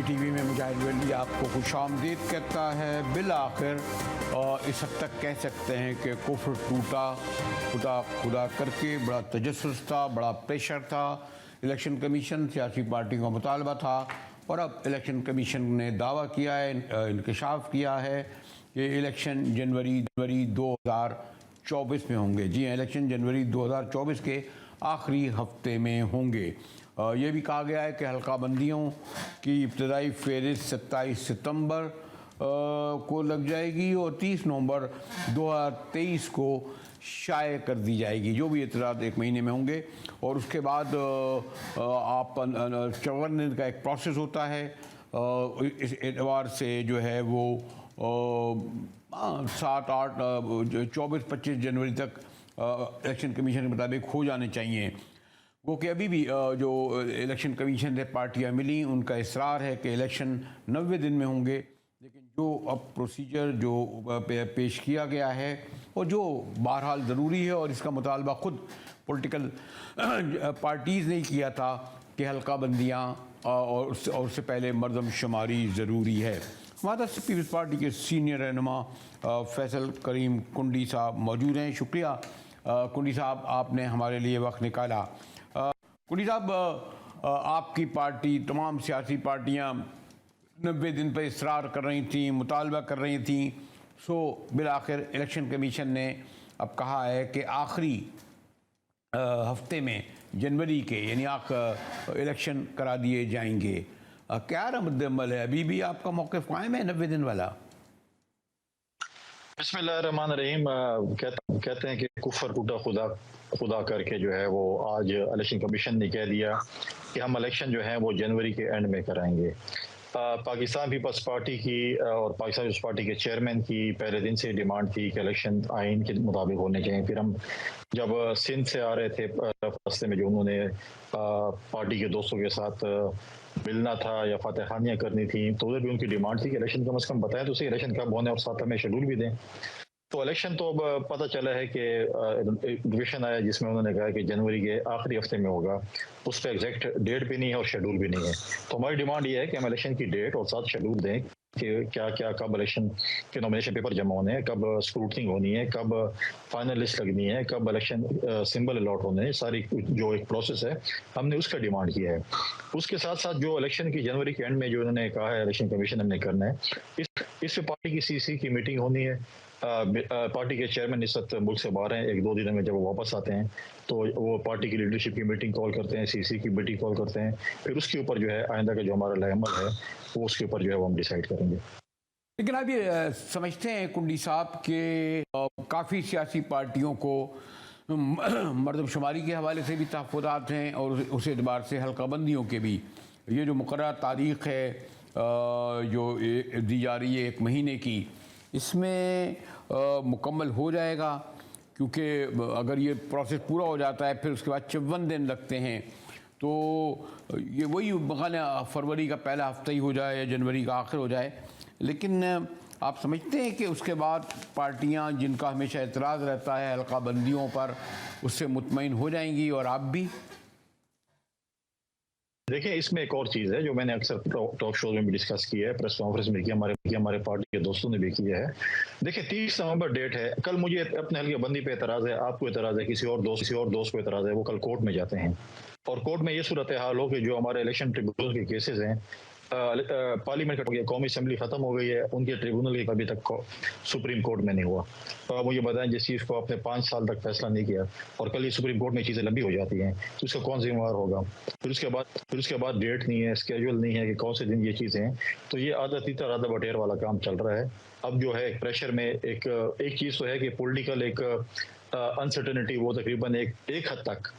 TV में मुजाहिद वली आपको खुशामदीद कहता है। बिल आखिर इस हद तक कह सकते हैं कि कुफ्र टूटा। खुदा करके बड़ा तजस्सुस था, बड़ा प्रेशर था, इलेक्शन कमीशन सियासी पार्टियों का मुतालबा था और अब इलेक्शन कमीशन ने दावा किया है, इंकशाफ किया है कि इलेक्शन जनवरी 2024 में होंगे। जी हाँ, इलेक्शन जनवरी 2024 के आखिरी हफ्ते में होंगे। ये भी कहा गया है कि हल्का बंदियों की इब्तदाई फहरिस्त 27 सितंबर को लग जाएगी और 30 नवंबर 2023 को शाये कर दी जाएगी। जो भी इतराज़ एक महीने में होंगे और उसके बाद आप 54 दिन का एक प्रोसेस होता है। इस एतबार से जो है वो 7, 8, 24, 25 जनवरी तक इलेक्शन कमीशन के मुताबिक हो जाने चाहिए। वो कि अभी भी जो इलेक्शन कमीशन से पार्टियां मिली उनका इसरार है कि इलेक्शन 90 दिन में होंगे, लेकिन जो अब प्रोसीजर जो पेश किया गया है और जो बहरहाल ज़रूरी है और इसका मुतालबा ख़ुद पॉलिटिकल पार्टीज़ ने किया था कि हल्का बंदियाँ और उससे पहले मरदमशुमारी ज़रूरी है। हमारे साथ पीपल्स पार्टी के सीनियर रहनुमा फैसल करीम कुंडी साहब मौजूद हैं। शुक्रिया कुंडी साहब, आपने हमारे लिए वक्त निकाला। कुंडी साहब, आपकी पार्टी, तमाम सियासी पार्टियां 90 दिन पर इसरार कर रही थी, मुतालबा कर रही थी। सो बिल आखिर इलेक्शन कमीशन ने अब कहा है कि आखिरी हफ्ते में जनवरी के यानी इलेक्शन करा दिए जाएंगे। क्या रद्द-ए-अमल है? अभी भी आपका मौक़िफ़ कायम है 90 दिन वाला? बिस्मिल्लाहिर्रहमानिर्रहीम। कहते हैं कि कुफर टूटा खुदा करके जो है वो आज इलेक्शन कमीशन ने कह दिया कि हम इलेक्शन जो है वो जनवरी के एंड में कराएंगे। पाकिस्तान पीपल्स पार्टी की और पाकिस्तान पीपल्स पार्टी के चेयरमैन की पहले दिन से डिमांड थी कि इलेक्शन आइन के मुताबिक होने चाहिए। फिर हम जब सिंध से आ रहे थे रास्ते में जो उन्होंने पार्टी के दोस्तों के साथ मिलना था या फतेह खानियाँ करनी थी, तो उधर भी उनकी डिमांड थी कि इलेक्शन कम से कम बताएं तो सही इलेक्शन कब होने और साथ हमें शेड्यूल भी दें। तो इलेक्शन तो अब पता चला है कि डिविशन आया जिसमें उन्होंने कहा कि जनवरी के आखिरी हफ्ते में होगा। उस पर एग्जैक्ट डेट भी नहीं है और शेड्यूल भी नहीं है। तो हमारी डिमांड ये है कि हम इलेक्शन की डेट और साथ शेड्यूल दें कि क्या क्या कब इलेक्शन के नॉमिनेशन पेपर जमा होने हैं, कब स्क्रूटनिंग होनी है, कब फाइनल लिस्ट लगनी है, कब इलेक्शन सिंबल अलॉट होने हैं, सारी जो एक प्रोसेस है हमने उसका डिमांड किया है। उसके साथ साथ जो इलेक्शन की जनवरी के एंड में जो उन्होंने कहा है इलेक्शन कमीशन हमने करना है, इस पे पार्टी की सीसी की मीटिंग होनी है। पार्टी के चेयरमैन इस वक्त मुल्क से बाहर हैं, 1-2 दिनों में जब वो वापस आते हैं तो वो पार्टी की लीडरशिप की मीटिंग कॉल करते हैं, सीसी की मीटिंग कॉल करते हैं। फिर उसके ऊपर जो है आइंदा का जो हमारा लाएअमल है वो उसके ऊपर जो है वो हम डिसाइड करेंगे। लेकिन आप ये समझते हैं कुंडी साहब कि काफ़ी सियासी पार्टियों को मरदमशुमारी के हवाले से भी तहफ़्फ़ुज़ात हैं और उस एतबार से हल्का बंदियों के भी ये जो मुकर्रर तारीख़ है जो दी जा रही है 1 महीने की, इसमें मुकम्मल हो जाएगा? क्योंकि अगर ये प्रोसेस पूरा हो जाता है फिर उसके बाद 54 दिन लगते हैं, तो ये वही बहाना फरवरी का पहला हफ्ता ही हो जाए या जनवरी का आखिर हो जाए। लेकिन आप समझते हैं कि उसके बाद पार्टियां जिनका हमेशा एतराज़ रहता है हल्का बंदियों पर, उससे मुतमईन हो जाएंगी और आप भी? देखिए, इसमें एक और चीज़ है जो मैंने अक्सर टॉक शो में भी डिस्कस किया है, प्रेस कॉन्फ्रेंस में किया, हमारे पार्टी के दोस्तों ने भी किया है। देखिए, 30 नवंबर डेट है। कल मुझे अपने हल्के बंदी पे एतराज़ है, आपको एतराज़ है, किसी और दोस्त को एतराज़ है, वो कल कोर्ट में जाते हैं और कोर्ट में ये सूरत हाल हो कि जो हमारे इलेक्शन ट्रिब्यूनल के केसेस हैं, पार्लियामेंट का कौमी असेंबली खत्म हो गई है, उनके ट्रिब्यूनल की अभी तक सुप्रीम कोर्ट में नहीं हुआ। तो आप मुझे बताएं, जिस चीज़ को आपने 5 साल तक फैसला नहीं किया और कल ये सुप्रीम कोर्ट में चीज़ें लंबी हो जाती हैं, तो इसका कौन जिम्मेवार होगा? फिर उसके बाद डेट नहीं है, स्केड्यूल नहीं है कि कौन से दिन ये चीज़ें हैं। तो ये आधा तीता राधा बटेर वाला काम चल रहा है। अब जो है प्रेशर में एक चीज़ तो है कि पॉलिटिकल एक अनसर्टेनिटी वो तकरीबन एक हद तक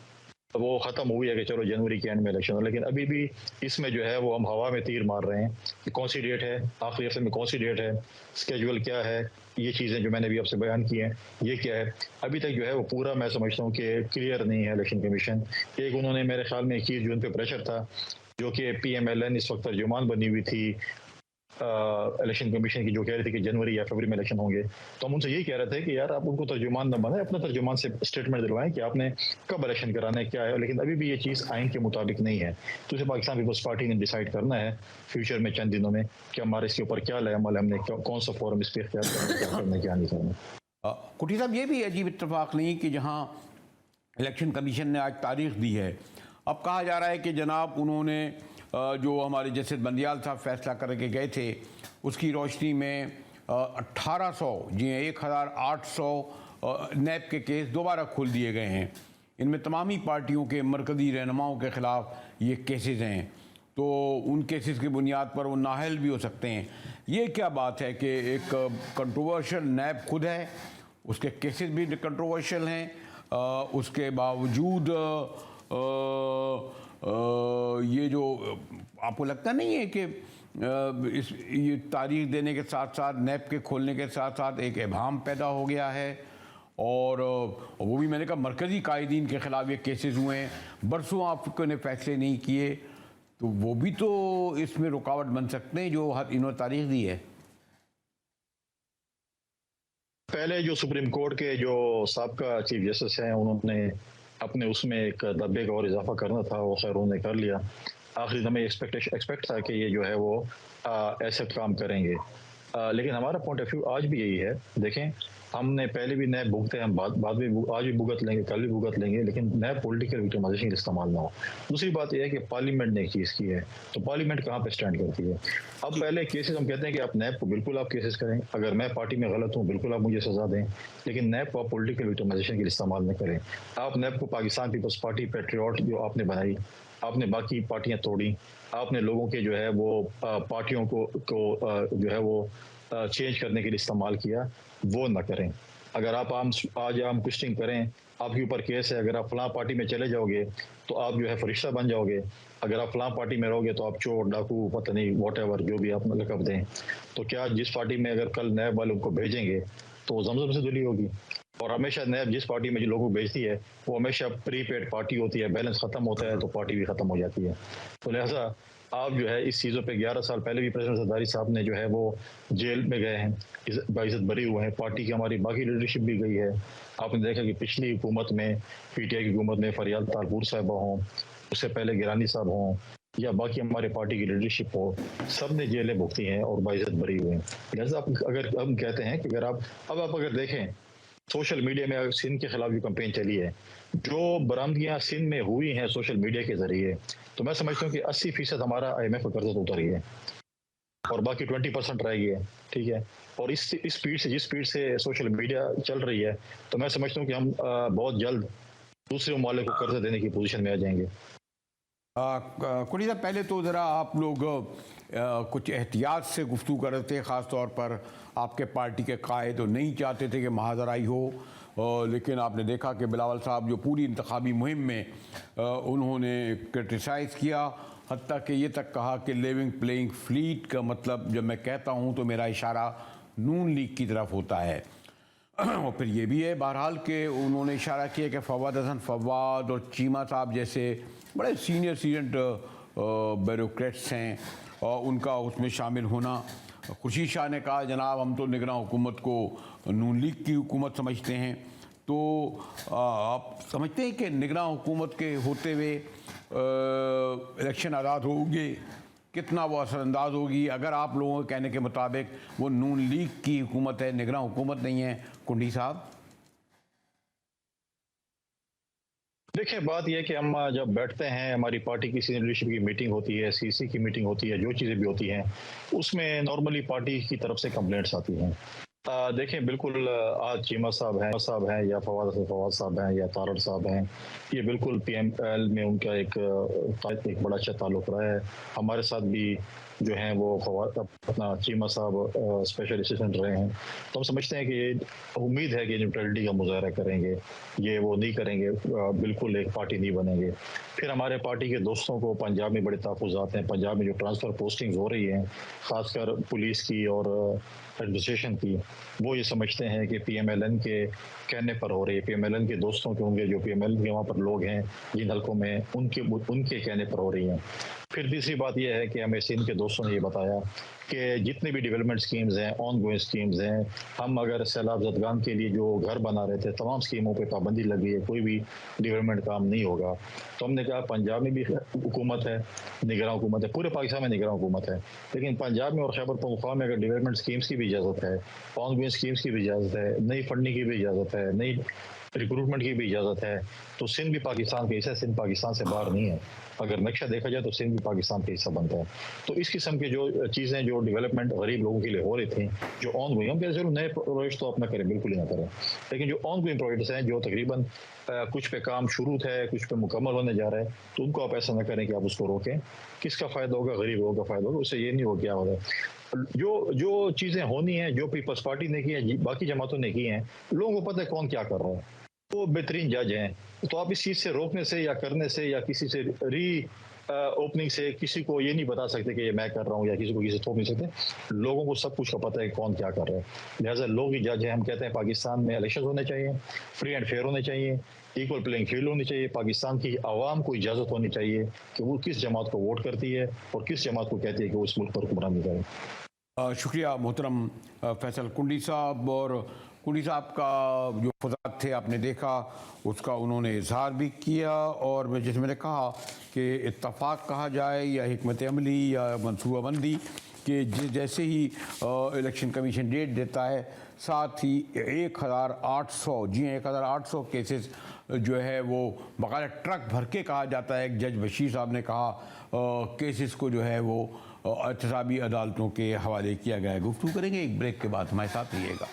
वो खत्म हुई है कि चलो जनवरी के एंड में इलेक्शन हो, लेकिन अभी भी इसमें जो है वो हम हवा में तीर मार रहे हैं कि कौन सी डेट है, आखिरी हफ्ते में कौन सी डेट है, स्केड्यूल क्या है, ये चीज़ें जो मैंने भी आपसे बयान की हैं ये क्या है। अभी तक जो है वो पूरा मैं समझता हूँ कि क्लियर नहीं है इलेक्शन कमीशन। एक उन्होंने मेरे ख्याल में एक चीज़ जो उन पर प्रेशर था, जो कि PMLN इस वक्त तर्जुमान बनी हुई थी इलेक्शन कमीशन की जो कह रही थी कि जनवरी या फरवरी में इलेक्शन होंगे, तो हम उनसे यही कह रहे थे कि यार आप उनको तर्जुमान न बनाए, अपना तर्जुमान से स्टेटमेंट दिलवाएं कि आपने कब इलेक्शन कराना है, क्या है। लेकिन अभी भी ये चीज़ आइन के मुताबिक नहीं है। तो इसे पाकिस्तान पीपल्स पार्टी ने डिसाइड करना है फ्यूचर में, चंद दिनों में, कि हमारे इसके ऊपर क्या अमल, हमने कौन सा फोरम इस पर इख्तियार करना, क्या करना, क्या नहीं करना। कुटी साहब, ये भी अजीब इत्तेफाक नहीं कि जहाँ इलेक्शन कमीशन ने आज तारीख दी है, अब कहा जा रहा है कि जनाब उन्होंने जो हमारे जस्टिस बंदियाल साहब फैसला करके गए थे उसकी रोशनी में 1800 जी 1800 नैब के केस दोबारा खोल दिए गए हैं। इनमें तमामी पार्टियों के मरकज़ी रहनुमाओं के ख़िलाफ़ ये केसेस हैं, तो उन केसेस की बुनियाद पर वो नाअहल भी हो सकते हैं। ये क्या बात है कि एक कंट्रोवर्शियल नैब खुद है, उसके केसेस भी कंट्रोवर्शियल हैं, उसके बावजूद ये जो आपको लगता नहीं है कि ये तारीख देने के साथ साथ, नैब के खोलने के साथ साथ एक इबाहम पैदा हो गया है? और वो भी मैंने कहा मरकज़ी कायदीन के ख़िलाफ़ ये केसेस हुए हैं, बरसों आपको ने फैसले नहीं किए, तो वो भी तो इसमें रुकावट बन सकते हैं जो इन्होंने तारीख दी है। पहले जो सुप्रीम कोर्ट के जो साबका चीफ जस्टिस हैं, उन्होंने अपने उसमें एक दब्बे का और इजाफा करना था, वो खैर उन्होंने कर लिया। आखिरी दम एक्सपेक्ट था कि ये जो है वो ऐसे काम करेंगे, लेकिन हमारा पॉइंट ऑफ व्यू आज भी यही है। देखें, हमने पहले भी नए भुगते हैं, हम बाद में आज भी भुगत लेंगे, कल भी भुगत लेंगे, लेकिन नए पॉलिटिकल विक्टिमाइजेशन का इस्तेमाल ना हो। दूसरी बात यह है कि पार्लियामेंट ने एक चीज़ की है, तो पार्लियामेंट कहाँ पे स्टैंड करती है। अब पहले केसेस हम कहते हैं कि आप नैब को बिल्कुल आप केसेस करें, अगर मैं पार्टी में गलत हूँ बिल्कुल आप मुझे सजा दें, लेकिन नैब को आप पॉलिटिकल विक्टिमाइजेशन के लिए इस्तेमाल न करें। आप नैब को पाकिस्तान पीपल्स पार्टी पेट्रियाट जो आपने बनाई, आपने बाकी पार्टियां तोड़ी, आपने लोगों के जो है वो पार्टियों को जो है वो चेंज करने के लिए इस्तेमाल किया, वो ना करें। अगर आप आज आम ट्विस्टिंग करें, आपके ऊपर केस है, अगर आप फलां पार्टी में चले जाओगे तो आप जो है फरिश्ता बन जाओगे, अगर आप फलां पार्टी में रहोगे तो आप चोर, डाकू, पता नहीं व्हाटएवर जो भी आप लकब दें, तो क्या जिस पार्टी में अगर कल नैब वालों को भेजेंगे तो वो जमजम से धुली होगी। और हमेशा नैब जिस पार्टी में जो लोगों को भेजती है वो हमेशा प्रीपेड पार्टी होती है, बैलेंस खत्म होता है तो पार्टी भी खत्म हो जाती है। तो लिहाजा आप जो है इस चीज़ों पे 11 साल पहले भी प्रेसिडेंट जरदारी साहब ने जो है वो जेल में गए हैं, बाइज्जत बरी हुए हैं, पार्टी की हमारी बाकी लीडरशिप भी गई है। आपने देखा कि पिछली हुकूमत में, पीटीआई की हुकूमत में फरियाद तारपुर साहबा हों, उससे पहले गिरानी साहब हों, या बाकी हमारे पार्टी की लीडरशिप हो, सब ने जेलें भुगती हैं और बाइज्जत बरी हुए हैं। लिहाजा आप अगर हम कहते हैं कि अगर आप अगर देखें सोशल मीडिया में सिंध के खिलाफ जो कैंपेन चली है, जो बरामदगियां सिंध में हुई हैं सोशल मीडिया के जरिए, तो मैं समझता हूँ कि 80% हमारा IMF का कर्जा तो उतर गया है और बाकी 20% रह गया है। ठीक है, और इस स्पीड से, जिस स्पीड से सोशल मीडिया चल रही है, तो मैं समझता हूँ कि हम बहुत जल्द दूसरे ममालिक को कर्जा देने की पोजीशन में आ जाएंगे। कुटी साहब, पहले तो ज़रा आप लोग कुछ एहतियात से गुफ्तगू कर रहे थे, ख़ास तौर पर आपके पार्टी के कायद तो नहीं चाहते थे कि महाजराई हो, लेकिन आपने देखा कि बिलावल साहब जो पूरी इंतखाबी मुहिम में उन्होंने क्रिटिसाइज़ किया, हत्ता कि ये तक कहा कि लिविंग प्लेइंग फ्लीट का मतलब जब मैं कहता हूँ तो मेरा इशारा नून लीग की तरफ होता है। और फिर ये भी है बहरहाल कि उन्होंने इशारा किया कि फवाद हसन फवाद और चीमा साहब जैसे बड़े सीनियर ब्यूरोक्रेट्स हैं और उनका उसमें शामिल होना। खुर्शीद शाह ने कहा जनाब हम तो निगरान हुकूमत को नून लीग की हुकूमत समझते हैं, तो आप समझते हैं कि निगरान हुकूमत के होते हुए इलेक्शन आज़ाद होंगे, कितना वो असरअंदाज होगी अगर आप लोगों के कहने के मुताबिक वो नून लीग की हुकूमत है, निगरान हुकूमत नहीं है? कुंडी साहब, देखिए, बात यह है कि हम जब बैठते हैं, हमारी पार्टी की सीनियर लीडरशिप की मीटिंग होती है, CC की मीटिंग होती है, जो चीज़ें भी होती हैं, उसमें नॉर्मली पार्टी की तरफ से कंप्लेंट्स आती हैं। देखें, बिल्कुल आज चीमा साहब हैं या फवाद साहब हैं या तारड़ साहब हैं, ये बिल्कुल PML में उनका एक बड़ा अच्छा ताल्लुक रहा है। हमारे साथ भी जो हैं वो अपना चीमा साहब स्पेशल असिस्टेंट रहे हैं, तो हम समझते हैं कि उम्मीद है कि न्यूट्रलिटी का मुजाहरा करेंगे, ये वो नहीं करेंगे, बिल्कुल एक पार्टी नहीं बनेंगे। फिर हमारे पार्टी के दोस्तों को पंजाब में बड़े तहफ़्फ़ुज़ात हैं, पंजाब में जो ट्रांसफ़र पोस्टिंग्स हो रही हैं, ख़ासकर पुलिस की और एडमिनिस्ट्रेशन की, वो ये समझते हैं कि PMLN के कहने पर हो रही है, PMLN के दोस्तों के होंगे, जो PMLN के वहाँ पर लोग हैं जिन हलकों में, उनके कहने पर हो रही हैं। फिर तीसरी बात यह है कि हमें सिंध के दोस्तों ने ये बताया कि जितनी भी डेवलपमेंट स्कीम्स हैं, ऑन गोइंग स्कीम्स हैं, हम अगर सैलाब ज़दगान के लिए जो घर बना रहे थे, तमाम स्कीमों पे पाबंदी लगी है, कोई भी डेवलपमेंट काम नहीं होगा। तो हमने कहा पंजाब में भी हुकूमत है, निगरान हुकूमत है, पूरे पाकिस्तान में निगरान हुकूमत है, लेकिन पंजाब में और खैबर पख्तूनख्वा में अगर डेवलपमेंट स्कीम्स की भी इजाज़त है, ऑन गोइंग स्कीम्स की भी इजाज़त है, नई फंडिंग की भी इजाज़त है, नई रिक्रूटमेंट की भी इजाज़त है, तो सिंध भी पाकिस्तान का हिस्सा है, सिंध पाकिस्तान से बाहर नहीं है। अगर नक्शा देखा जाए तो सिंध भी पाकिस्तान का हिस्सा बनता है। तो इस किस्म की जो चीज़ें जो डेवलपमेंट गरीब लोगों के लिए हो रही थी, जो ऑन गोइंग, हम कहते चलो नए प्रोजेक्ट तो अपना करें, बिल्कुल ही ना करें, लेकिन जो ऑन गोइंग प्रोजेक्ट्स हैं जो तकरीबन कुछ पे काम शुरू है, कुछ पे मुकम्मल होने जा रहा है, तो उनको आप ऐसा ना करें कि आप उसको रोकें। किसका फ़ायदा होगा? गरीब लोगों का फ़ायदा होगा, उससे ये नहीं हो क्या हो रहा है। जो चीज़ें होनी है, जो पीपल्स पार्टी ने की है, बाकी जमातों ने की हैं, लोगों को पता है कौन क्या कर रहा है, वो बेहतरीन जज हैं। तो आप इस चीज़ से रोकने से या करने से या किसी से ओपनिंग से किसी को ये नहीं बता सकते कि ये मैं कर रहा हूँ, या किसी को किसी थोप नहीं सकते। लोगों को सब कुछ का पता है कौन क्या कर रहा है, लिहाजा लोग ही जज हैं। हम कहते हैं पाकिस्तान में इलेक्शन होने चाहिए, फ्री एंड फेयर होने चाहिए, इक्वल प्लेइंग फील्ड होनी चाहिए। पाकिस्तान की आवाम को इजाज़त होनी चाहिए कि वो किस जमात को वोट करती है और किस जमात को कहती है कि वो इस मुल्क पर हुक्मरानी करे। शुक्रिया मोहतरम फैसल कुंडी साहब। और कुंडी साहब का जो खुदात थे आपने देखा, उसका उन्होंने इजहार भी किया, और मैं जैसे मैंने कहा कि इत्तफाक कहा जाए या हिकमत अमली या मनसूबाबंदी कि जैसे ही इलेक्शन कमीशन डेट देता है, साथ ही 1800 जी 1800 केसेस जो है वो बाकायदा ट्रक भर के कहा जाता है। जज बशीर साहब ने कहा केसेस को जो है वो एहतसाबी अदालतों के हवाले किया गया है। गुफ्तगू करेंगे एक ब्रेक के बाद, हमारे साथ रहिएगा।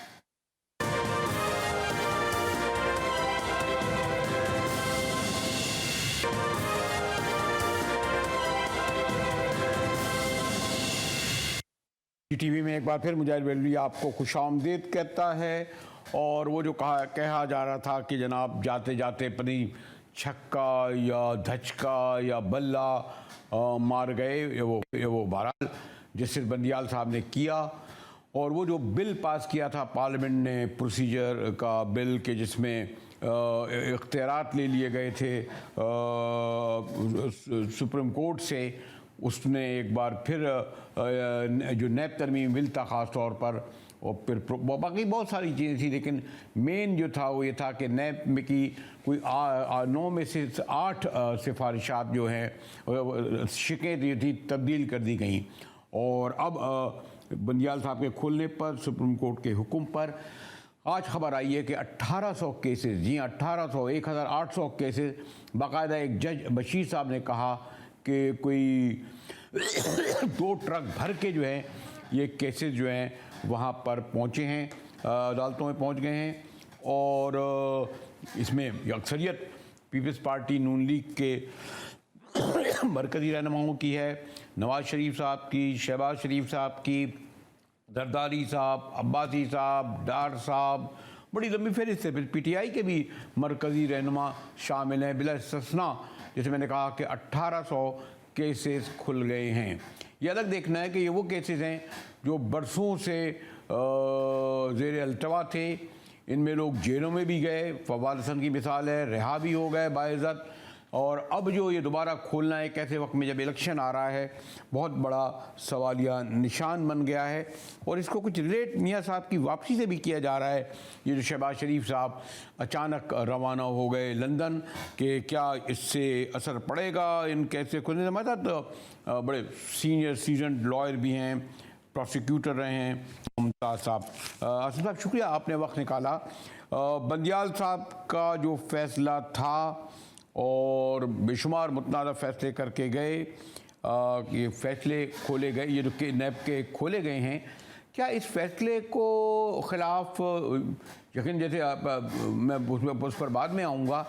टीवी में एक बार फिर मुजाहिर बेलवी आपको खुशामदीद कहता है। और वो जो कहा जा रहा था कि जनाब जाते जाते पनी छक्का या धचका या बल्ला मार गए, वो बहरहाल जस्टिस बंदियाल साहब ने किया। और वो जो बिल पास किया था पार्लियामेंट ने, प्रोसीजर का बिल के जिसमें इख्तियारात ले लिए गए थे सुप्रीम कोर्ट से, उसने एक बार फिर जो नैब तरमीम बिल था ख़ास तौर पर, और फिर बाकी बहुत सारी चीज़ें थी, लेकिन मेन जो था वो ये था कि नैब में की कोई 9 में से 8 सिफारिशात जो हैं शिकें जो थी तब्दील कर दी गई। और अब बंदियाल साहब के खुलने पर सुप्रीम कोर्ट के हुक्म पर आज खबर आई है कि 1800 केसेस, जी 1800 केसेस, बाकायदा एक जज बशीर साहब ने कहा कि कोई 2 ट्रक भर के जो है ये केसेस जो हैं वहाँ पर पहुँचे हैं, अदालतों में पहुँच गए हैं। और इसमें अक्सरियत पीपल्स पार्टी नून लीग के मरकज़ी रहनुमाओं की है, नवाज शरीफ साहब की, शहबाज शरीफ साहब की, जरदारी साहब, अब्बासी साहब, डार साहब, बड़ी लंबी फहरिस्त है। फिर PTI के भी मरकज़ी रहनुमा शामिल हैं बिला इस्तिस्ना। जैसे मैंने कहा कि 1800 केसेस खुल गए हैं। ये अलग देखना है कि ये वो केसेस हैं जो बरसों से ज़ेर अल्तवा थे, इनमें लोग जेलों में भी गए, फवाद हसन की मिसाल है, रिहा भी हो गए बाइज़्ज़त। और अब जो ये दोबारा खोलना है कैसे वक्त में जब इलेक्शन आ रहा है, बहुत बड़ा सवालिया निशान बन गया है। और इसको कुछ रिलेट मियाँ साहब की वापसी से भी किया जा रहा है। ये जो शहबाज शरीफ साहब अचानक रवाना हो गए लंदन, कि क्या इससे असर पड़ेगा इन कैसे खुलने से। हमारे साथ बड़े सीनियर सीजन लॉयर भी हैं, प्रोसिक्यूटर रहे हैं, मुमताज़ साहब। आसिफ साहब शुक्रिया आपने वक्त निकाला। बंदियाल साहब का जो फैसला था और बेशुमार मुतनाज़ा फैसले करके गए, ये फैसले खोले गए, ये जो के नैब के खोले गए हैं, क्या इस फैसले को ख़िलाफ़ यकीन, जैसे मैं उस पर बाद में आऊँगा,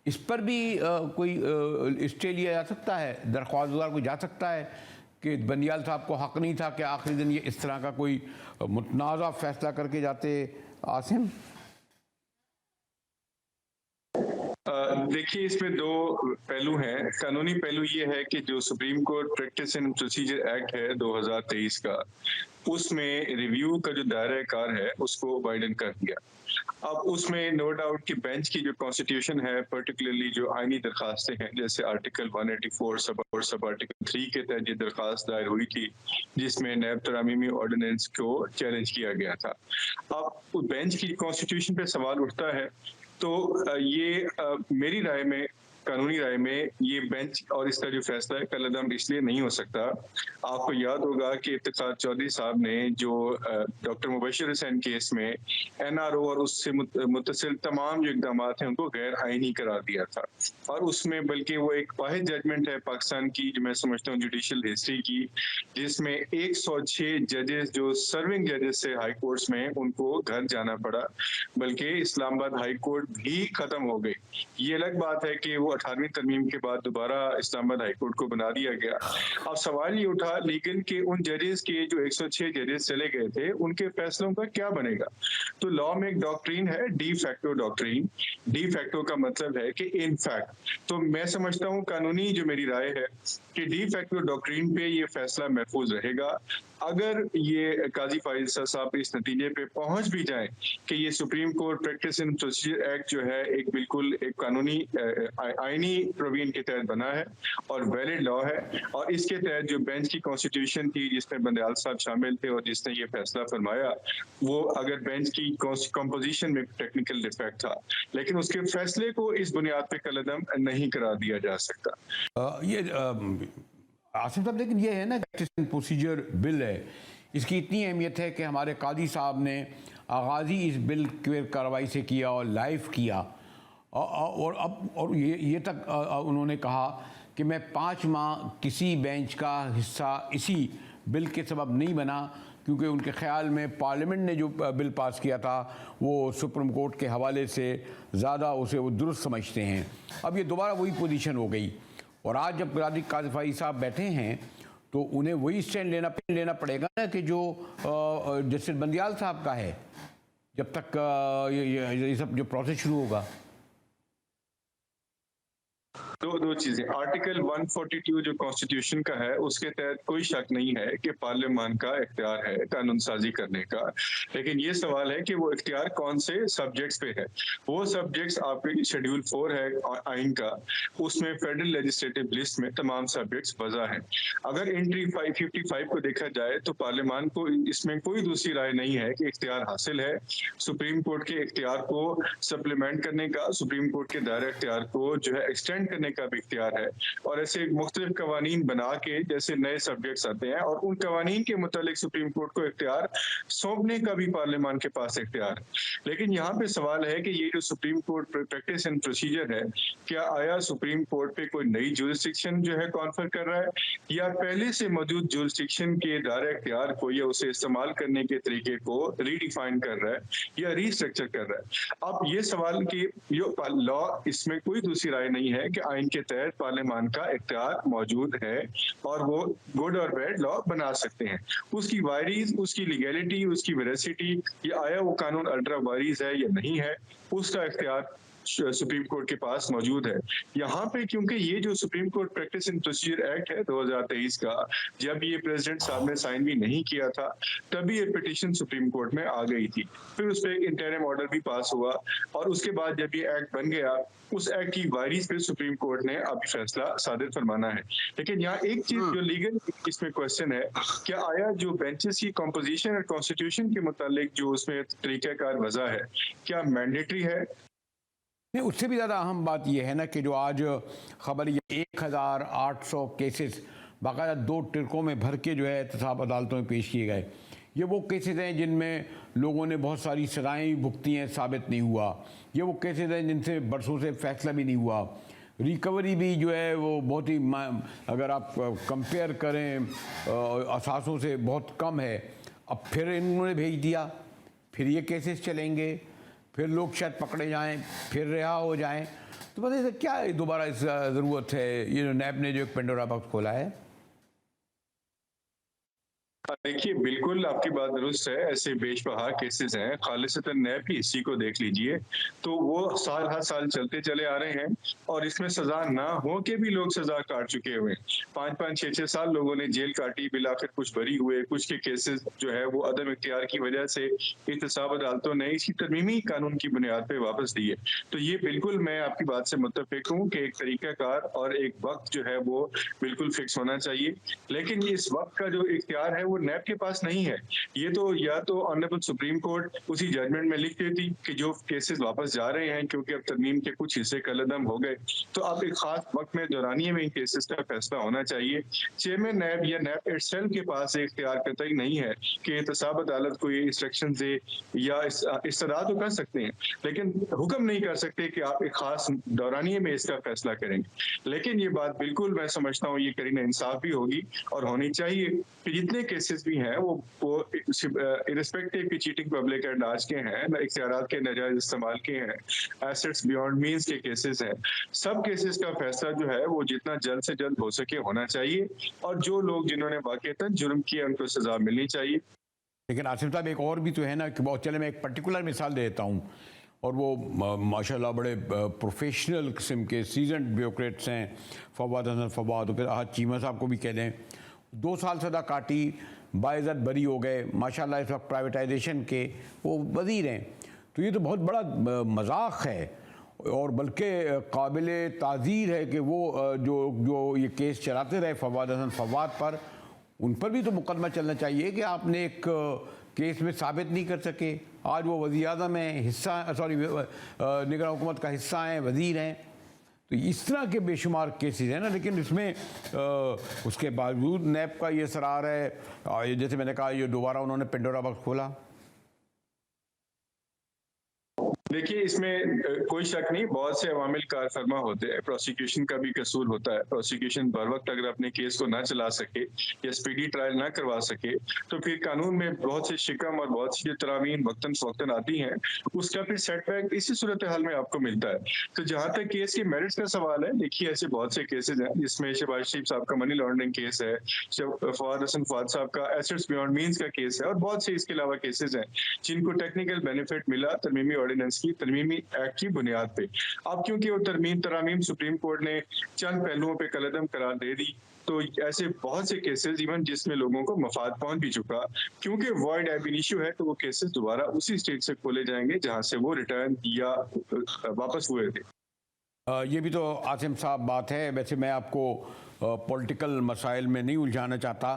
इस पर भी कोई स्टे लिया जा सकता है, दरख्वास्तदार को जा सकता है कि बंदियाल साहब को हक़ नहीं था कि आखिरी दिन ये इस तरह का कोई मुतनाज़ा फैसला करके जाते। आसिम देखिए, इसमें दो पहलू हैं। कानूनी पहलू ये है कि जो supreme court practice and procedure act है 2023 का, उसमें रिव्यू का जो दायरा कार है उसको वाइडन कर दिया। अब उसमें नो डाउट कि बेंच की जो कॉन्स्टिट्यूशन है, पर्टिकुलरली जो आईनी दरखास्तें हैं, जैसे आर्टिकल 184 सब आर्टिकल 3 के तहत ये दरखास्त दायर हुई थी, जिसमें नैब तरामीमी ऑर्डिनेंस को चैलेंज किया गया था। अब बेंच की कॉन्स्टिट्यूशन पे सवाल उठता है, तो ये मेरी राय में, कानूनी राय में, ये बेंच और इसका जो फैसला है कलअदम इसलिए नहीं हो सकता। आपको याद होगा कि इफ्तिखार चौधरी साहब ने जो डॉक्टर मुबशिर हुसैन केस में एनआरओ और उससे मुत्तसिल तमाम जो इकदाम हैं उनको गैर आईनी करार दिया था, और उसमें बल्कि वो एक वाहिद जजमेंट है पाकिस्तान की, जो मैं समझता हूँ जुडिशल हिस्ट्री की, जिसमें 106 जजेस जो सर्विंग जजेस से हाई कोर्ट्स में, उनको घर जाना पड़ा, बल्कि इस्लामाबाद हाई कोर्ट भी खत्म हो गई। ये अलग बात है कि वो 18वीं तरमीम के बाद दोबारा इस्लामाबाद हाई कोर्ट को बना दिया गया। अब सवाल ये उठा लीगल के उन जजेस के जो 106 जजेस चले गए थे, उनके फैसलों का क्या बनेगा? तो लॉ में एक डॉक्ट्रीन है, de facto doctrine. De facto का मतलब है कि इन फैक्ट। तो मैं समझता हूँ, कानूनी जो मेरी राय है, कि डी फैक्टो डॉक्ट्रीन पे ये फैसला महफूज रहेगा। अगर ये काजी फाइज साहब इस नतीजे पे पहुंच भी जाए कि ये supreme court practice and procedure act जो है एक बिल्कुल एक कानूनी आईनी प्रोविजन के तहत बना है और वैलिड लॉ है, और इसके तहत जो बेंच की कॉन्स्टिट्यूशन थी जिसमें बंदयाल साहब शामिल थे और जिसने ये फैसला फरमाया, वो अगर बेंच की कंपोजिशन में टेक्निकल डिफेक्ट था, लेकिन उसके फैसले को इस बुनियाद पे कलअदम नहीं करार दिया जा सकता। आसिफ साहब, लेकिन ये है ना, प्रोसीजर बिल है, इसकी इतनी अहमियत है कि हमारे कादी साहब ने आगाज़ ही इस बिल की कार्रवाई से किया और लाइव किया, और ये तक उन्होंने कहा कि मैं 5 माह किसी बेंच का हिस्सा इसी बिल के सबब नहीं बना, क्योंकि उनके ख्याल में पार्लियामेंट ने जो बिल पास किया था वो सुप्रीम कोर्ट के हवाले से ज़्यादा उसे वो दुरुस्त समझते हैं। अब ये दोबारा वही पोजीशन हो गई, और आज जब काजी फाइज साहब बैठे हैं तो उन्हें वही स्टैंड लेना पड़ेगा ना कि जो जस्टिस बंदियाल साहब का है, जब तक ये सब जो प्रोसेस शुरू होगा। दो चीजें। आर्टिकल 142 जो कॉन्स्टिट्यूशन का है, उसके तहत कोई शक नहीं है कि पार्लियामान का इख्तियार है कानून साजी करने का, लेकिन ये सवाल है कि वो इख्तियार कौन से सब्जेक्ट्स पे है। वो सब्जेक्ट्स आपके शेड्यूल 4 है आइन का, उसमें फेडरल लेजिस्लेटिव लिस्ट में तमाम सब्जेक्ट्स वजह है। अगर एंट्री 555 को देखा जाए तो पार्लियामान को इसमें कोई दूसरी राय नहीं है कि इख्तियार हासिल है सुप्रीम कोर्ट के इख्तियार को सप्लीमेंट करने का, सुप्रीम कोर्ट के दायरा इख्तियार को जो है एक्सटेंड करने का भी इख्तियार है, और ऐसे मुख्तलिफ कवानीन बना के जैसे नए सब्जेक्ट्स आते हैं और उन कवानीन के मुतालिक सुप्रीम कोर्ट को इख्तियार सौंपने का भी पार्लियामान के पास इख्तियार है। लेकिन यहाँ पे सवाल है कि ये जो supreme court practice and procedure है, क्या आया सुप्रीम कोर्ट पे कोई नई जुरिस्डिक्शन जो है कॉन्फर कर रहा है, या पहले से मौजूद जुरिस्डिक्शन के दायरा इख्तियार को या उसे इस्तेमाल करने के तरीके को रीडिफाइन कर रहा है या रीस्ट्रक्चर कर रहा है। अब ये सवाल की लॉ, इसमें कोई दूसरी राय नहीं है कि आइन के तहत पार्लियामान का इख्तियार मौजूद है और वो गुड और बैड लॉ बना सकते हैं। उसकी वायरीज, उसकी लीगैलिटी, उसकी वेरासिटी, ये आया वो कानून अल्ट्रा वायरीज है या नहीं है, उसका इख्तियार सुप्रीम कोर्ट के पास मौजूद है। यहाँ पे क्योंकि ये जो supreme court practice and procedure act है 2023 का, जब ये प्रेसिडेंट साहब ने साइन भी नहीं किया था, तभी ये पिटीशन सुप्रीम कोर्ट में आ गई थी। फिर उस पर एक इंटरिम ऑर्डर भी पास हुआ, और उसके बाद जब ये एक्ट बन गया, उस एक्ट की वायरीज पे सुप्रीम कोर्ट ने अब फैसला सादिर फरमाना है। लेकिन यहाँ एक चीज जो लीगल इसमें क्वेश्चन है, क्या आया जो बेंचेस की कॉम्पोजिशन और कॉन्स्टिट्यूशन के मुतालिक जो उसमें तरीकाकार वजह है, क्या मैंडेटरी है? नहीं, उससे भी ज़्यादा अहम बात यह है ना कि जो आज खबर, ये 1800 केसेस बाकायदा 2 टिरकों में भर के जो है एहतसाब अदालतों में पेश किए गए। ये वो केसेस हैं जिनमें लोगों ने बहुत सारी सजाएं भी भुगती हैं, साबित नहीं हुआ। ये वो केसेस हैं जिनसे बरसों से फैसला भी नहीं हुआ। रिकवरी भी जो है वो बहुत ही, अगर आप कंपेयर करें असासों से, बहुत कम है। अब फिर इन्होंने भेज दिया, फिर ये केसेस चलेंगे, फिर लोग शायद पकड़े जाएं, फिर रिहा हो जाएं। तो पता है क्या दोबारा इस ज़रूरत है, ये जो नैब ने जो एक पेंडोरा बॉक्स खोला है। देखिए, बिल्कुल आपकी बात दुरुस्त है, ऐसे बेशबहा केसेज़ हैं, खालिसतन नैब की हिस्ट्री को देख लीजिए, तो वो साल हर साल चलते चले आ रहे हैं और इसमें सज़ा ना हो के भी लोग सज़ा काट चुके हुए हैं। 5-5, 6-6 साल लोगों ने जेल काटी, बिल आखिर कुछ बरी हुए, कुछ के केसेज़ जो है वो अदम इख्तियार की वजह से एहतसाब अदालतों ने इसी तरमीमी कानून की बुनियाद पे वापस दिए। तो ये बिल्कुल मैं आपकी बात से मुत्तफ़िक हूँ कि एक तरीक़ाकार और एक वक़्त जो है वो बिल्कुल फ़िक्स होना चाहिए। लेकिन इस वक़्त का जो इख्तियार है वो नैब के पास नहीं है। ये तो या तो ऑनरेबल सुप्रीम कोर्ट उसी जजमेंट में लिख देती कि जो केसेस वापस जा रहे हैं क्योंकि अब तरमीम के कुछ हिस्से कलअदम हो गए, तो अब एक खास वक्त में दौरानिए में इन केसेस का फैसला होना चाहिए। चेयरमैन नैब या नैब इटसेल्फ के पास इख्तियार कतई नहीं है कि एहतसाब अदालत को ये इंस्ट्रक्शन दे या इस्तदा तो कर सकते हैं, लेकिन हुक्म नहीं कर सकते कि आप एक खास दौरानिए में इसका फैसला करेंगे। लेकिन ये बात बिल्कुल मैं समझता हूँ ये करीना इंसाफ भी होगी और होनी चाहिए कि जितने केसेस भी हैं वो इर्रिस्पेक्टिव की चीटिंग पब्लिक एट लार्ज के हैं, इख्तियारात के नाजायज इस्तेमाल के हैं, एसेट्स बियॉन्ड मींस के केसेस हैं, सब केसेस का फैसला जो है वो जितना जल्द से जल्द हो सके होना चाहिए और जो लोग जिन्होंने वाकईतन जुर्म किया उनको सजा मिलनी चाहिए। लेकिन आसिफ साहब एक और भी तो है ना कि बहुत, चले मैं एक पर्टिकुलर मिसाल देता हूँ, और वो माशाल्लाह बड़े प्रोफेशनल किस्म के सीजन ब्यूरोक्रेट्स हैं, फवाद हसन फवाद, फिर आहद चीमा साहब को भी कह दें, 2 साल सदा काटी, बाइज़्ज़त बरी हो गए, माशाल्लाह इस वक्त प्राइवेटाइजेशन के वो वज़ीर हैं। तो ये तो बहुत बड़ा मजाक है और बल्कि काबिल ताज़ीर है कि वो जो जो ये केस चलाते रहे फवाद हसन फवाद पर, उन पर भी तो मुकदमा चलना चाहिए कि आपने एक केस में साबित नहीं कर सके। आज वो वज़ीर आज़म हैं, निगरान हुकूमत का हिस्सा हैं, वज़ीर हैं। तो इस तरह के बेशुमार केसेस हैं ना, लेकिन इसमें उसके बावजूद नैब का ये सरार है, जैसे मैंने कहा ये दोबारा उन्होंने पेंडोरा बॉक्स खोला। देखिए, इसमें कोई शक नहीं, बहुत से अवामिल कार फरमा होते हैं, प्रोसिक्यूशन का भी कसूर होता है। प्रोसिक्यूशन बर वक्त अगर अपने केस को ना चला सके या स्पीडी ट्रायल ना करवा सके तो फिर कानून में बहुत से शिकम और बहुत सी जो तरामीन वक्तन फवक्तन आती हैं, उसका फिर सेटबैक इसी सूरत हाल में आपको मिलता है। तो जहाँ तक केस के मेरिट्स का सवाल है, देखिए ऐसे बहुत से केसेज हैं जिसमें शहबाज शरीफ साहब का मनी लॉन्ड्रिंग केस है, फवाद हसन फवाद साहब का एसेट्स बियॉन्ड मींस का केस है और बहुत से इसके अलावा केसेज हैं जिनको टेक्निकल बेनिफिट मिला तरमीमी ऑर्डिनेंस की तरमीमी एक्ट की बुनियाद पे। अब क्योंकि वो तरामीम सुप्रीम कोर्ट ने चंद पहलुओं पे कलअदम करार दे दी, तो ऐसे बहुत से केसेस इवन जिसमें लोगों को मफाद पहुंच भी चुका, क्योंकि वॉइड एब इनिशियो है, तो वो केसेस दोबारा उसी स्टेट से खोले जाएंगे जहां से वो रिटर्न या वापस हुए थे। ये भी तो आसिम साहब बात है। वैसे मैं आपको पॉलिटिकल मसाइल में नहीं उलझाना चाहता।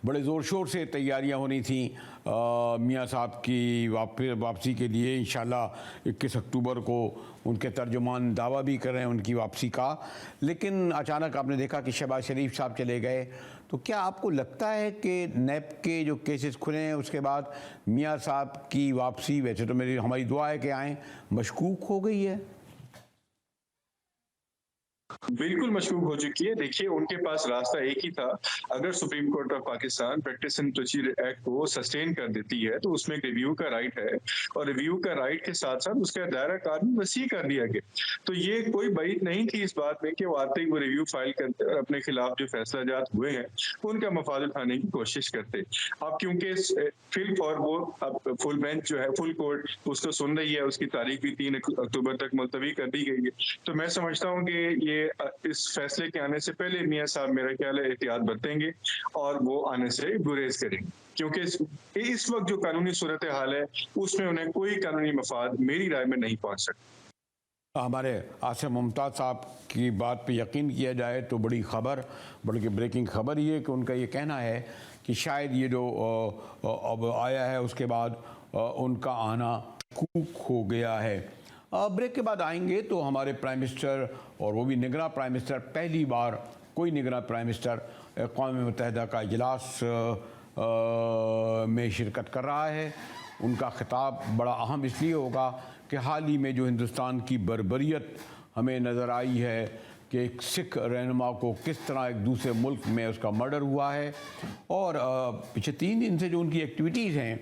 बड़े ज़ोर शोर से तैयारियां होनी थी मियां साहब की वापसी के लिए। इंशाल्लाह 21 अक्टूबर को उनके तर्जुमान दावा भी कर रहे हैं उनकी वापसी का, लेकिन अचानक आपने देखा कि शहबाज शरीफ साहब चले गए। तो क्या आपको लगता है कि नैब के जो केसेस खुले हैं उसके बाद मियां साहब की वापसी, वैसे तो हमारी दुआ है कि आएँ, मशकूक हो गई है? बिल्कुल मशकूक हो चुकी है। देखिए, उनके पास रास्ता एक ही था। अगर supreme court of Pakistan practice and procedure act को सस्टेन कर देती है तो उसमें एक रिव्यू का राइट है और रिव्यू का राइट के साथ साथ उसका दायरा कार भी वसी कर दिया गया। तो ये कोई बात नहीं थी इस बात में कि वो आते ही वो रिव्यू फाइल करते और अपने खिलाफ जो फैसला जात हुए हैं उनका मफाद उठाने की कोशिश करते। अब क्योंकि फिल फॉर वो अब फुल बेंच जो है, फुल कोर्ट उसको सुन रही है, उसकी तारीख भी 3 अक्टूबर तक मुलतवी कर दी गई है। तो मैं समझता हूँ कि ये इस फैसले के आने से पहले मियां साहब मेरा ख्याल है एहतियात बरतेंगे और वो आने से गुरेज करेंगे, क्योंकि इस वक्त जो कानूनी सूरत हाल है उसमें उन्हें कोई कानूनी मफाद मेरी राय में नहीं पहुंच सकता। हमारे आसिफ मुमताज़ साहब की बात पे यकीन किया जाए तो बड़ी खबर, बल्कि ब्रेकिंग खबर ये कि उनका ये कहना है कि शायद ये जो अब आया है उसके बाद उनका आना कूक हो गया है। ब्रेक के बाद आएंगे तो हमारे प्राइम मिनिस्टर, और वो भी निगरान प्राइम मिनिस्टर, पहली बार कोई निगरान प्राइम मिनिस्टर अक़वाम मुत्तहिदा का इजलास में शिरकत कर रहा है। उनका खिताब बड़ा अहम इसलिए होगा कि हाल ही में जो हिंदुस्तान की बर्बरियत हमें नज़र आई है कि एक सिख रहनुमा को किस तरह एक दूसरे मुल्क में उसका मर्डर हुआ है, और पिछले 3 दिन से जो उनकी एक्टिविटीज़ हैं,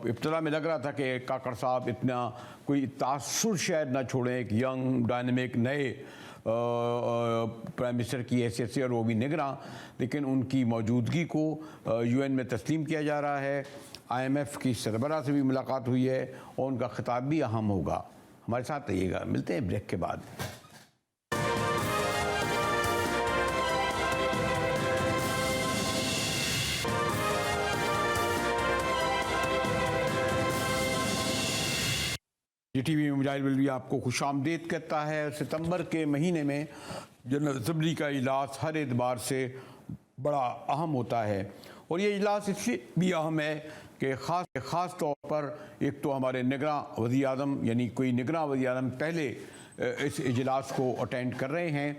इब्तदा में लग रहा था कि काकड़ साहब इतना कोई तासुर शायद ना छोड़ें, एक यंग डायनेमिक नए प्राइम मिनिस्टर की हैसियत से और वो भी निगरां, लेकिन उनकी मौजूदगी को यूएन में तस्लीम किया जा रहा है। IMF की सरबराह से भी मुलाकात हुई है और उनका खिताब भी अहम होगा। हमारे साथ रहिएगा, मिलते हैं ब्रेक के बाद। GTV में मुजाहिर बिल भी आपको खुशामदीद कहता है। सितंबर के महीने में जनरल असम्बली का इजलास हर एतबार से बड़ा अहम होता है और ये इजलास इसलिए भी अहम है कि ख़ास तौर पर एक तो हमारे निगरां वज़ीर आज़म यानी कोई निगरां वज़ीर आज़म पहले इस इजलास को अटेंड कर रहे हैं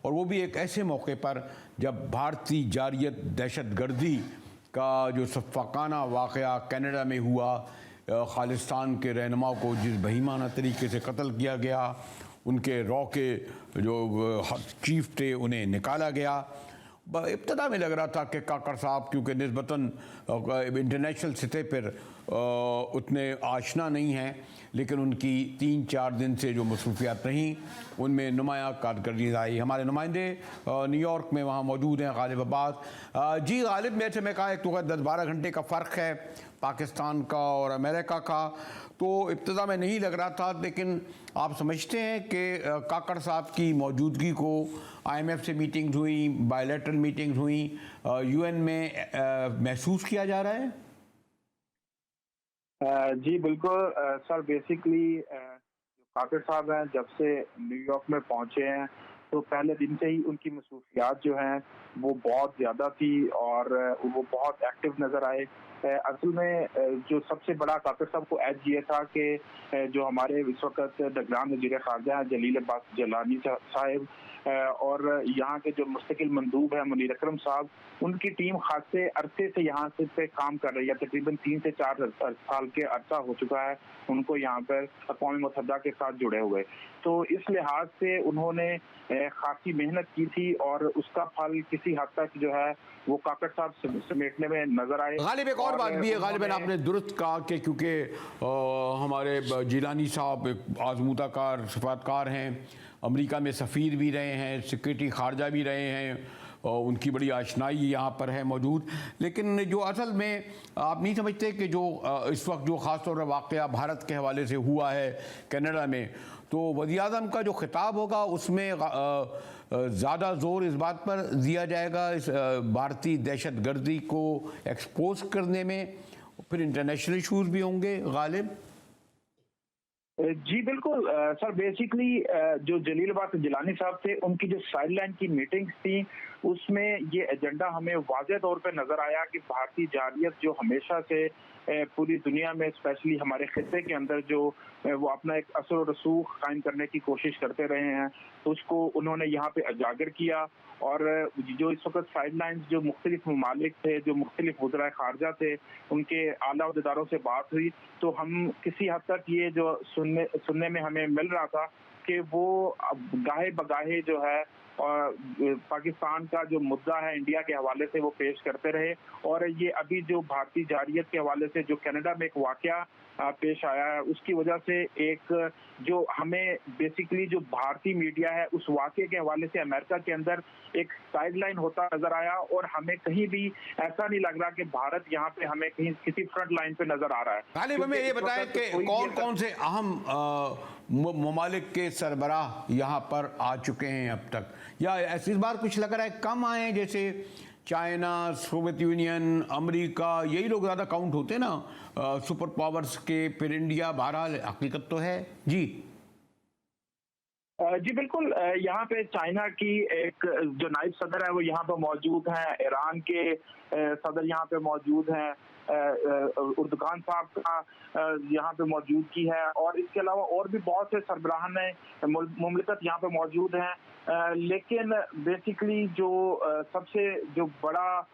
और वो भी एक ऐसे मौके पर जब भारतीय जारियत दहशतगर्दी का जो सफ़ाकाना वाक़या कनाडा में हुआ, खालिस्तान के रहनुमा को जिस बहीमाना तरीके से कत्ल किया गया, उनके रॉ के जो चीफ थे उन्हें निकाला गया। इब्तदा में लग रहा था कि काकर साहब क्योंकि निस्बतन इंटरनेशनल सतह पर उतने आशना नहीं हैं, लेकिन उनकी 3-4 दिन से जो मसरूफियात रहीं उनमें नुमायाँ कारकर्दगी आई। हमारे नुमाइंदे न्यूयॉर्क में वहाँ मौजूद हैं, गालिब अब्बास जी। गालिब, में से मैं कहा एक तो 10-12 घंटे का फ़र्क है पाकिस्तान का और अमेरिका का, तो इब्तदा में नहीं लग रहा था, लेकिन आप समझते हैं कि काकड़ साहब की मौजूदगी को IMF से मीटिंग्स हुई, बायलैटरल मीटिंग्स हुई, UN में महसूस किया जा रहा है? जी बिल्कुल सर, बेसिकली काकड़ साहब हैं जब से न्यूयॉर्क में पहुंचे हैं तो पहले दिन से ही उनकी मसरूफियात जो हैं वो बहुत ज़्यादा थी और वो बहुत एक्टिव नज़र आए। असल में जो सबसे बड़ा काकड़ साहब को एज ये था कि जो हमारे इस वक्त निगरान वज़ीर ख़ारजा हैं जलील अब्बास जिलानी साहब और यहाँ के जो मुस्तकिल मंदूब है मुनीर अकरम साहब, उनकी टीम खासे अरसे से यहाँ से पे काम कर रही है। तकरीबन 3 से 4 साल के अरसा हो चुका है उनको यहाँ पर अक़वाम मुत्तहिदा के साथ जुड़े हुए। तो इस लिहाज से उन्होंने खासी मेहनत की थी और उसका फल किसी हद तक जो है वो काकड़ साहब समेटने में नजर आए। गालिब, एक और बात भी है, गालिबन आपने दुरुस्त कहा कि क्योंकि हमारे जिलानी साहब एक आजमूदाकार सिफातकार हैं, अमेरिका में सफ़ीर भी रहे हैं, सिक्योरिटी खारजा भी रहे हैं, उनकी बड़ी आशनाई यहाँ पर है मौजूद। लेकिन जो असल में आप नहीं समझते कि जो इस वक्त जो ख़ास तौर पर वाक़या भारत के हवाले से हुआ है कनाडा में, तो वज़ीर आज़म का जो खिताब होगा उसमें ज़्यादा ज़ोर इस बात पर दिया जाएगा इस भारतीय दहशतगर्दी को एक्सपोज करने में, फिर इंटरनेशनल इशूज़ भी होंगे गालिब? जी बिल्कुल सर, बेसिकली जो जलील अब्बास जिलानी साहब थे उनकी जो साइडलाइन की मीटिंग्स थी उसमें ये एजेंडा हमें वाज़ेह तौर पे नज़र आया कि भारतीय जारियत जो हमेशा से पूरी दुनिया में स्पेशली हमारे खित्ते के अंदर जो वो अपना एक असर और रसूख कायम करने की कोशिश करते रहे हैं, तो उसको उन्होंने यहाँ पे उजागर किया। और जो इस वक्त साइडलाइंस जो मुख्तलिफ ममालिक थे, जो मुख्तलिफ वज़राए ख़ारजा थे, उनके आला अहदेदारों से बात हुई तो हम किसी हद तक ये जो सुनने में हमें मिल रहा था कि वो गाहे बगाहे जो है और पाकिस्तान का जो मुद्दा है इंडिया के हवाले से वो पेश करते रहे। और ये अभी जो भारतीय जारियत के हवाले से जो कनाडा में एक वाकया पेश आया है उसकी वजह से एक जो हमें बेसिकली जो भारतीय मीडिया है उस वाकये के हवाले से अमेरिका के अंदर एक साइडलाइन होता नजर आया और हमें कहीं भी ऐसा नहीं लग रहा कि भारत यहाँ पे हमें कहीं किसी फ्रंट लाइन पे नजर आ रहा है। गालिब, हमें ये बताएं कि कौन कौन से अहम ममालिक के सरबराह यहाँ पर आ चुके हैं अब तक, या इस बार कुछ लग रहा है कम आए हैं, जैसे चाइना, सोवियत यूनियन, अमेरिका, यही लोग ज़्यादा काउंट होते हैं ना सुपर पावर्स के, फिर इंडिया, बहरहाल हकीकत तो है जी। जी बिल्कुल, यहाँ पे चाइना की एक जो नायब सदर है वो यहाँ पे मौजूद हैं, ईरान के सदर यहाँ पे मौजूद हैं, उर्दुगान साहब का यहाँ पे मौजूदगी है और इसके अलावा और भी बहुत से सरबराहान मुमलिकत यहाँ पे मौजूद हैं। लेकिन बेसिकली जो सबसे जो बड़ा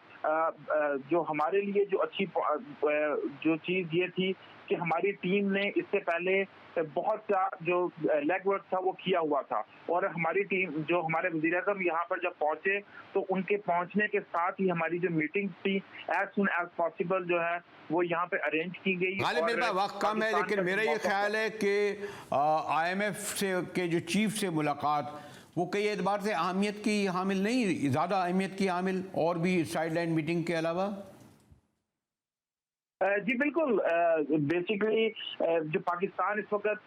जो हमारे लिए जो अच्छी जो चीज़ ये थी कि हमारी टीम ने इससे पहले बहुत सा जो लेग वर्क था वो किया हुआ था और हमारी टीम जो हमारे वज़ीर आज़म यहाँ पर जब पहुंचे तो उनके पहुंचने के साथ ही हमारी जो मीटिंग थी एज सुन एज पॉसिबल जो है वो यहाँ पे अरेंज की गई। गालिब, मेरे पास वक्त कम है, लेकिन मेरा ये ख्याल है कि IMF से के जो चीफ से मुलाकात वो कई एतबार से अहमियत की हामिल नहीं, ज़्यादा अहमियत की हामिल और भी साइडलाइन मीटिंग के अलावा? जी बिल्कुल। बेसिकली जो पाकिस्तान इस वक्त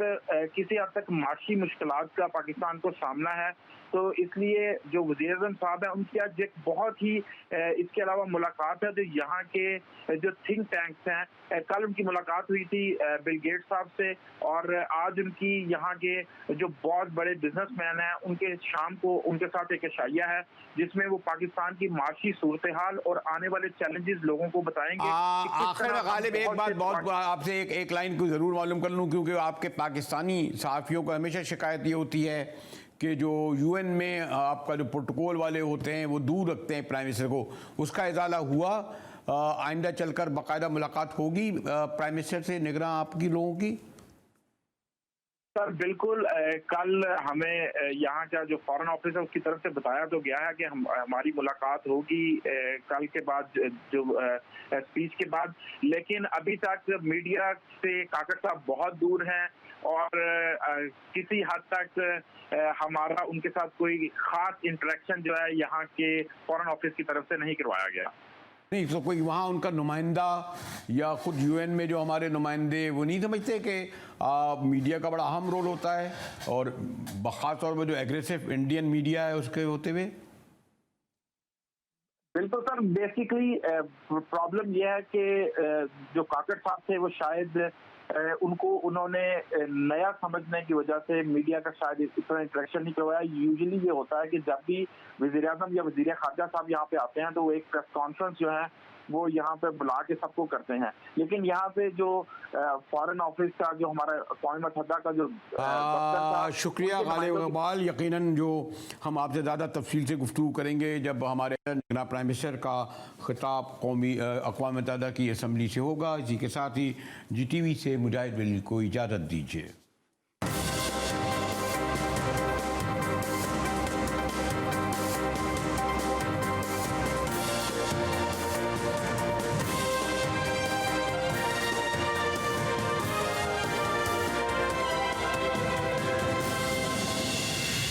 किसी हद तक माशी मुश्किलात का पाकिस्तान को सामना है, तो इसलिए जो वज़ीर-ए-आज़म साहब हैं उनकी आज एक बहुत ही इसके अलावा मुलाकात है जो यहाँ के जो थिंक टैंक्स हैं। कल उनकी मुलाकात हुई थी बिल गेट्स साहब से, और आज उनकी यहाँ के जो बहुत बड़े बिजनेसमैन हैं उनके शाम को उनके साथ एक इशाइया है जिसमें वो पाकिस्तान की माशी सूरत हाल और आने वाले चैलेंजेस लोगों को बताएंगे। आखिर में गालिब एक बात बहुत आपसे एक लाइन को ज़रूर मालूम कर लूँ, क्योंकि आपके पाकिस्तानी सहाफ़ियों को हमेशा शिकायत ये होती है कि जो यूएन में आपका जो प्रोटोकॉल वाले होते हैं वो दूर रखते हैं प्राइम मिनिस्टर को। उसका इजाला हुआ? आइंदा चलकर बाकायदा मुलाकात होगी प्राइम मिनिस्टर से निगरां आपकी लोगों की? सर बिल्कुल। कल हमें यहाँ का जो फॉरेन ऑफिस है उसकी तरफ से बताया तो गया है कि हमारी मुलाकात होगी कल के बाद, जो स्पीच के बाद। लेकिन अभी तक मीडिया से काकड़ साहब बहुत दूर हैं और किसी हद तक हमारा उनके साथ कोई खास इंटरेक्शन जो है यहाँ के फॉरेन ऑफिस की तरफ से नहीं करवाया गया। नहीं तो कोई वहाँ उनका नुमाइंदा या खुद यूएन में जो हमारे नुमाइंदे वो नहीं समझते कि मीडिया का बड़ा अहम रोल होता है, और ख़ास तौर पर जो एग्रेसिव इंडियन मीडिया है उसके होते हुए? बिल्कुल सर। बेसिकली प्रॉब्लम यह है कि जो काकड़ साहब थे वो शायद उन्होंने नया समझने की वजह से मीडिया का शायद इतना इंटरेक्शन नहीं करवाया। यूजुअली ये होता है कि जब भी वज़ीर-ए-आज़म या वज़ीर खारजा साहब यहाँ पे आते हैं तो वो एक प्रेस कॉन्फ्रेंस जो है वो यहाँ पे बुला के सबको करते हैं। लेकिन यहाँ पे जो फॉरेन ऑफिस का जो हमारा अक़वाम मुत्तहिदा का जो शुक्रिया गालिब इकबाल। यकीनन जो हम आपसे ज़्यादा तफसील से गुफ्तगू करेंगे जब हमारे प्राइम मिनिस्टर का खिताब कौमी अक़वाम मुत्तहिदा की असम्बली से होगा। इसी के साथ ही GTV से मुजाहिद वली को इजाज़त दीजिए।